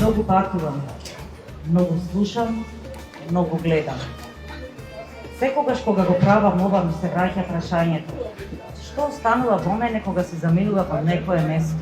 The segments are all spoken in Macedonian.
Многу патувам, многу слушам, многу гледам. Секогаш кога го правам ова ми се враќа прашањето: што останува во мене кога се заминува во некое место?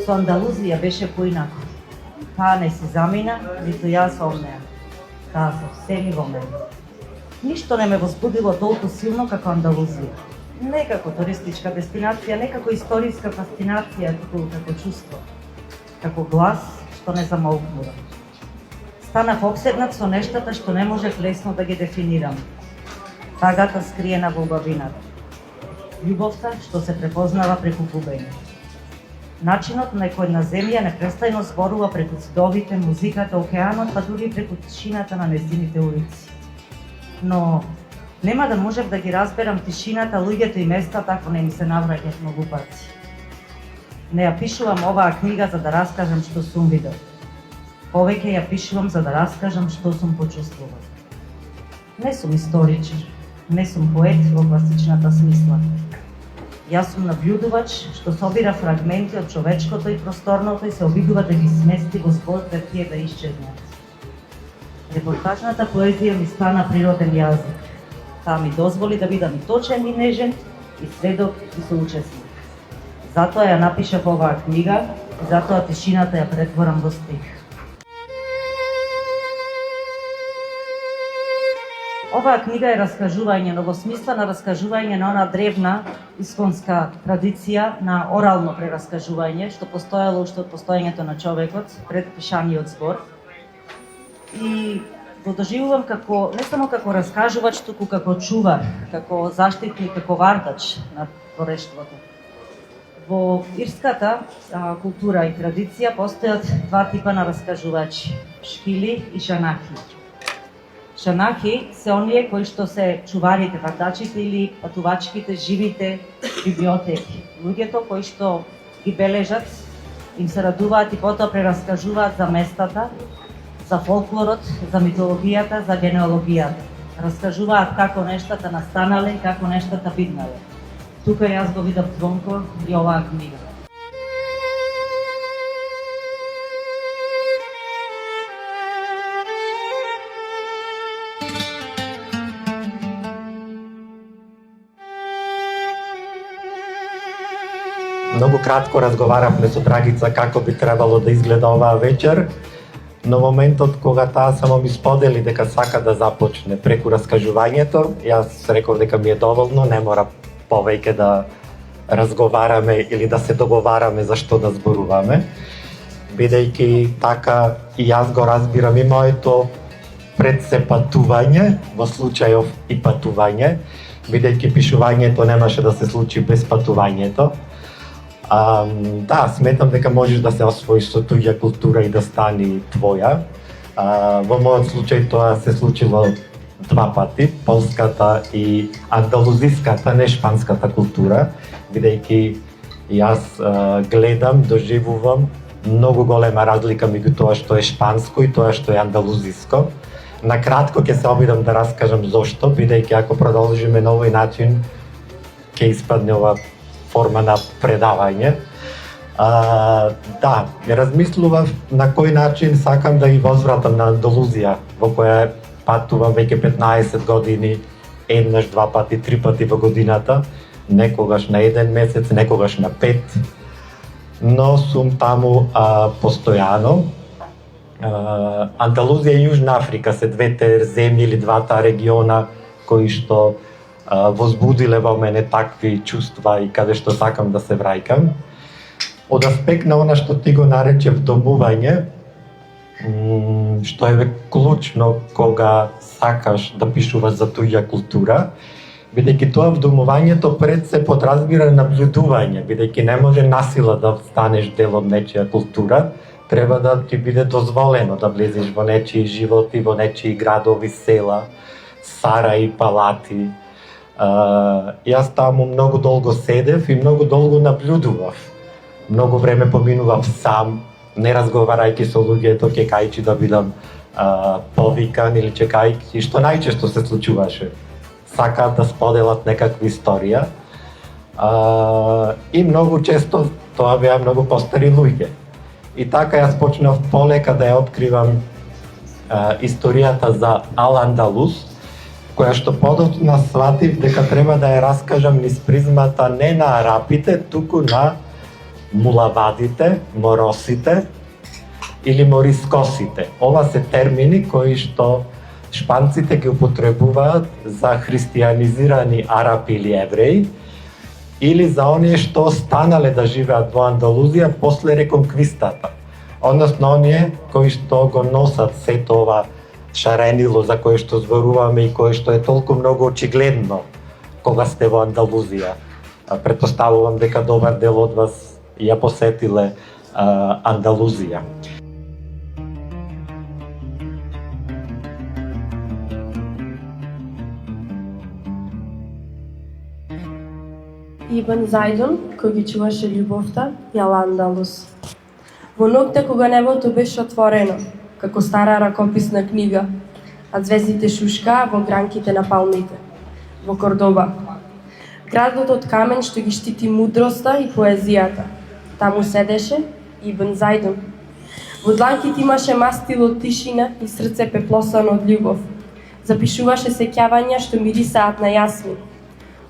Со Андалузија беше поинако. Таа не се замина, ниту јас од неа. Таа се всеми во мене. Ништо не ме возбудило толку силно како Андалузија. Не како туристичка дестинација, не како историска фасцинација, туку како чувство. Како глас што не замолкнува. Станав обседнат со нештата што не можев лесно да ги дефинирам. Тагата скриена во убавината. Љубовта што се препознава преку губење. Начинот на кој на земја непрестајно зборува преку цидовите, музиката, океанот, па дури преку тишината на нејзините улици. Но нема да можев да ги разберам тишината, луѓето и местата ако не ми се навраќат многу пати. Не ја пишувам оваа книга за да раскажам што сум видел. Повеќе ја пишувам за да раскажам што сум почувствувал. Не сум историчар, не сум поет во класичната смисла. Јас сум наблюдувач што собира фрагменти од човечкото и просторното и се обидува да ги смести во збор пред тие да исчезнат. Репортажната поезија ми стана природен јазик. Таа ми дозволи да бидам и точен и нежен, и сведок и соучесник. Затоа ја напишав оваа книга и затоа тишината ја претворам во стих. Оваа книга е раскажување, но во смисла на раскажување на она древна исконска традиција на орално прераскажување, што постоело уште од постоењето на човекот пред пишаниот збор. И го доживувам како, не само како раскажувач, туку како чувар, како заштитник, како вардач на творештвото. Во ирската култура и традиција постојат два типа на раскажувачи – шкили и шанахи. Шанахи се оние кои што се чуварите, вардачите или патувачките, живите библиотеки. Луѓето кои што ги бележат, им се радуваат и потоа прераскажуваат за местата, за фолклорот, за митологијата, за генеалогијата. Раскажуваат како нештата настанале, како нештата биднале. Тука јас го видов Звонко и оваа книга. Многу кратко разговаравме со Драгица како би требало да изгледа оваа вечер, но моментот кога таа само ми сподели дека сака да започне преку раскажувањето, јас реков дека ми е доволно, не мора повеќе да разговараме или да се договараме за што да зборуваме, бидејќи така и јас го разбирам и моето пред се патување, во случајов и патување, бидејќи пишувањето немаше да се случи без патувањето. Да, сметам дека можеш да се освоиш со туѓа култура и да стани твоја. Во мојот случај тоа се случило два пати, полската и андалузиската, не шпанската култура, бидејќи јас гледам, доживувам многу голема разлика меѓу тоа што е шпанско и тоа што е андалузиско. Накратко ќе се обидам да раскажам зошто, бидејќи ако продолжиме на овој начин ќе испадне ова форма на предавање. Да, размислував на кој начин сакам да ги возвратам на Андалузија, во која патувам веќе 15 години, еднаш, два пати, три пати во годината, некогаш на еден месец, некогаш на 5, но сум таму постојано. Андалузија и Јужна Африка се двете земји или двата региона кои што возбудиле во мене такви чувства и каде што сакам да се враќам. Од аспект на она што ти го нарече вдомување, што е клучно кога сакаш да пишуваш за туѓа култура, бидејќи тоа вдомувањето пред се подразбира наблюдување, бидејќи не може насила да станеш дел од нечија култура, треба да ти биде дозволено да влезеш во нечии животи, во нечии градови, села, сараи, палати. Јас таму многу долго седев и многу долго наблюдував. Многу време поминував сам, не разговарајќи со луѓето, чекајќи да бидам повикан или чекајќи, што најчесто се случуваше. Сакаат да споделат некаква историја. И многу често тоа беа многу постари луѓе. И така јас почнав полека да ја откривам историјата за Ал-Андалус, која што подоцна сватив дека треба да ја раскажам низ призмата не на арапите, туку на мулавадите, моросите или морискосите. Ова се термини кои што шпанците ги употребуваат за христијанизирани арапи или евреи, или за оние што останале да живеат во Андалузија после реконквистата. Односно оние кои што го носат сето ова шаренило за кое што зборуваме и кое што е толку многу очигледно кога сте во Андалузија. Претпоставувам дека добар дел од вас ја посетиле Андалузија. Ибн Зајдун, кој ги чуваше љубовта и Ал-Андалус. Во ноќта кога небото беше отворено, како стара ракописна книга, а звездите шушкаа во гранките на палмите, во Кордоба. Градот од камен што ги штити мудроста и поезијата. Таму седеше Ибн Зајдун. Во дланките имаше мастил од тишина и срце пеплосано од љубов. Запишуваше сеќавања што мирисаат на јасмин,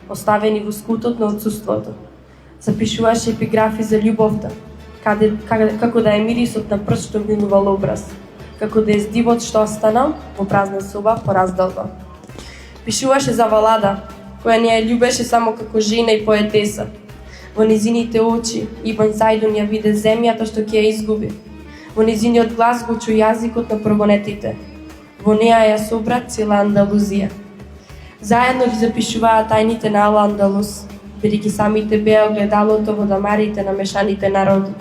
оставени во скутот на отсуството. Запишуваше епиграфи за љубовта, како да е мирисот на прст што минувал образ, како да е здивот што останал во празна соба по раздолба. Пишуваше за Валада, која не ја љубеше само како жена и поетеса. Во незините очи Ибн Зајдун ја виде земјата што ќе ја изгуби. Во незиниот глас го чу јазикот на прогонетите. Во неа ја собра цела Андалузија. Заедно ги запишуваа тајните на Ал-Андалус, бидејќи самите беа огледалото во дамарите на мешаните народи.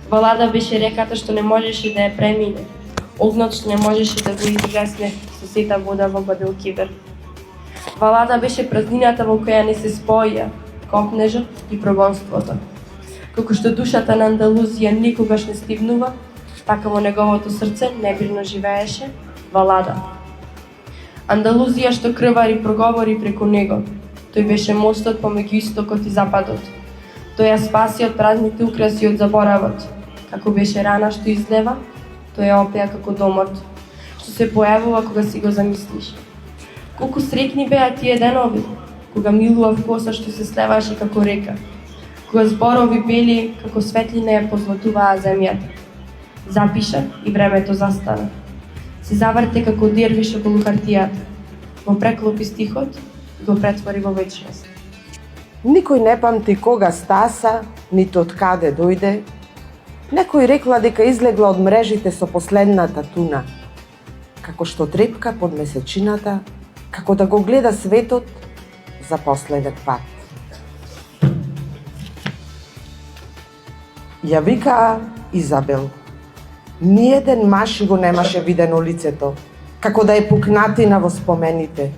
Валада беше реката што не можеше да ја премине, огнот што не можеше да го изгасне со сета вода во Гваделкивир. Валада беше празнината во која не се споја копнежот и прогонството. Како што душата на Андалузија никогаш не стигнува, така во неговото срце небирно живееше Валада. Андалузија што крвари проговори преку него. Тој беше мостот помеѓу истокот и западот. Тој ја спаси од празните украси од заборавот. Како беше рана што излева, тој ја опеа како домот, што се појавува кога си го замислиш. Колку среќни беа тие денови, кога милував коса што се слеваше како река, кога зборови бели како светлина ја позлатуваа земјата. Запиша и времето застана. Се заврте како дервиш околу хартијата. Го преклопи стихот и го претвори во вечност. Никој не памти кога стаса, ниту од каде дојде. Некој рекла дека излегла од мрежите со последната туна, како што трепка под месечината, како да го гледа светот за последен пат. Ја викаа Изабел. Ниеден маж го немаше видено лицето, како да е пукнатина во спомените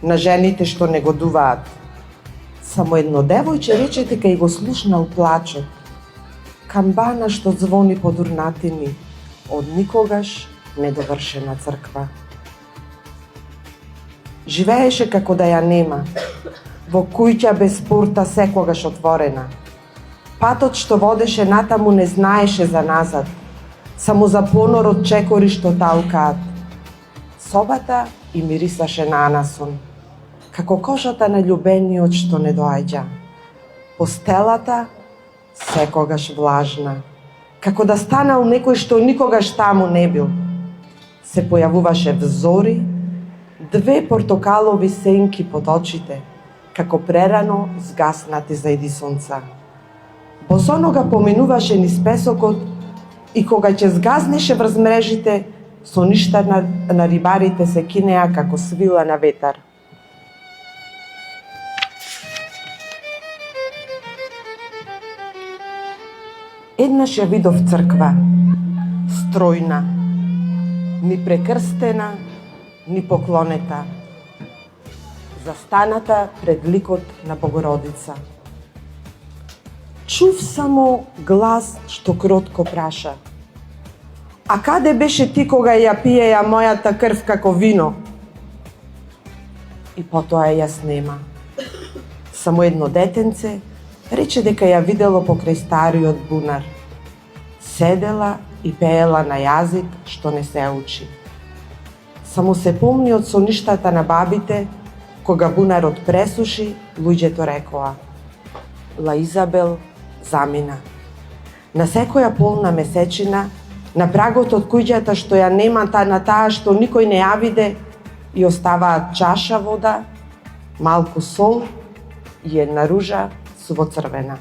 на жените што негодуваат. Само едно девојче рече дека и го слушнал плачот, камбана што звони под урнатини од никогаш недовршена црква. Живееше како да ја нема, во куќа без порта секогаш отворена. Патот што водеше натаму не знаеше за назад, само за понорот чекори што талкаат. Собата и мирисаше на анасон, како кожата на љубениот што не доаѓа. Постелата секогаш влажна, како да станал некој што никогаш таму не бил. Се појавуваше взори, две портокалови сенки под очите, како прерано згаснати зајди сонца. Босонога поминуваше низ песокот и кога ќе згазнеше врз мрежите, со ништа на рибарите се кинеа како свила на ветар. Еднаш ја видов црква, стројна, ни прекрстена, ни поклонета, застаната пред ликот на Богородица. Чув само глас што кротко праша: "А каде беше ти кога ја пиеја мојата крв како вино?" И потоа ја снема. Само едно детенце рече дека ја видело покрај стариот бунар. Седела и пеела на јазик што не се учи. Само се помни од соништата на бабите, кога бунарот пресуши, луѓето рекоа: "Ла Изабел замина." На секоја полна месечина, на прагот од куќата што ја нема на таа што никој не ја виде, и оставаат чаша вода, малку сол и една ружа сувоцрвена.